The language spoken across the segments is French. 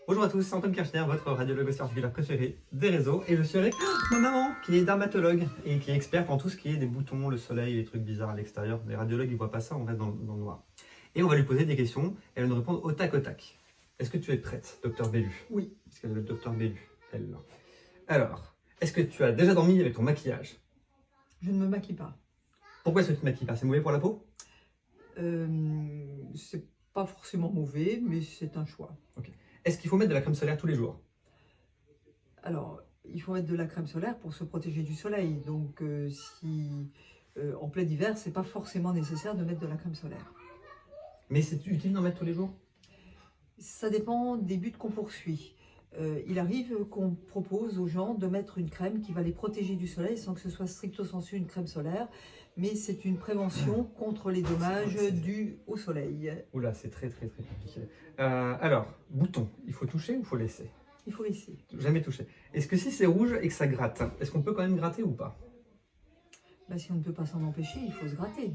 Bonjour à tous, c'est Antoine Kirchner, votre radiologue articulaire préféré des réseaux. Et je suis avec ma maman, qui est dermatologue et qui est experte en tout ce qui est des boutons, le soleil, les trucs bizarres à l'extérieur. Les radiologues, ils voient pas ça, on reste dans le noir. Et on va lui poser des questions et elle va nous répondre au tac au tac. Est-ce que tu es prête, docteur Bellu? Oui. Parce qu'elle est le docteur Bellu, elle là. Alors, est-ce que tu as déjà dormi avec ton maquillage? Je ne me maquille pas. Pourquoi est-ce que tu te maquilles pas? C'est mauvais pour la peau? C'est pas forcément mauvais, mais c'est un choix. Ok. Est-ce qu'il faut mettre de la crème solaire tous les jours? Alors, il faut mettre de la crème solaire pour se protéger du soleil. Donc, en plein hiver, c'est pas forcément nécessaire de mettre de la crème solaire. Mais c'est utile d'en mettre tous les jours? Ça dépend des buts qu'on poursuit. Il arrive qu'on propose aux gens de mettre une crème qui va les protéger du soleil sans que ce soit stricto sensu une crème solaire, mais c'est une prévention contre les dommages dus au soleil. Oula, c'est très compliqué. Alors, bouton, il faut toucher ou il faut laisser? Il faut laisser. Jamais toucher. Est-ce que si c'est rouge et que ça gratte, est-ce qu'on peut quand même gratter ou pas? Ben, si on ne peut pas s'en empêcher, il faut se gratter.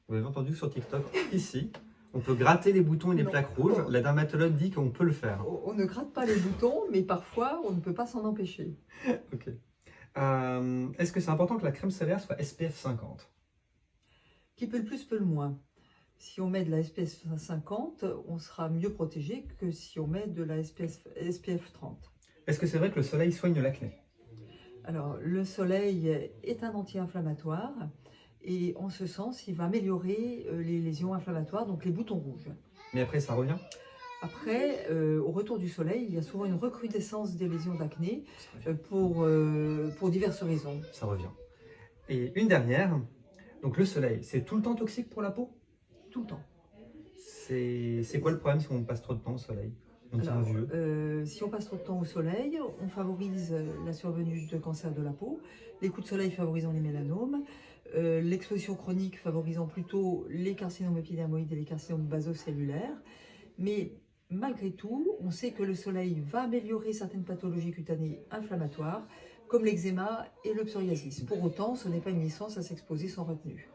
Vous avez entendu sur TikTok, ici, on peut gratter les boutons et les plaques rouges. La dermatologue dit qu'on peut le faire. On ne gratte pas les boutons, mais parfois, on ne peut pas s'en empêcher. Ok. Est-ce que c'est important que la crème solaire soit SPF 50? Qui peut le plus, peut le moins. Si on met de la SPF 50, on sera mieux protégé que si on met de la SPF 30. Est-ce que c'est vrai que le soleil soigne l'acné? Alors, le soleil est un anti-inflammatoire et en ce sens, il va améliorer les lésions inflammatoires, donc les boutons rouges. Mais après, ça revient? Après, au retour du soleil, il y a souvent une recrudescence des lésions d'acné pour diverses raisons. Ça revient. Et une dernière, donc le soleil, c'est tout le temps toxique pour la peau? Tout le temps. C'est quoi le problème si on passe trop de temps au soleil? On devient vieux. Si on passe trop de temps au soleil, on favorise la survenue de cancer de la peau, les coups de soleil favorisant les mélanomes, l'exposition chronique favorisant plutôt les carcinomes épidermoïdes et les carcinomes basocellulaires. Mais malgré tout, on sait que le soleil va améliorer certaines pathologies cutanées inflammatoires, comme l'eczéma et le psoriasis. Pour autant, ce n'est pas une licence à s'exposer sans retenue.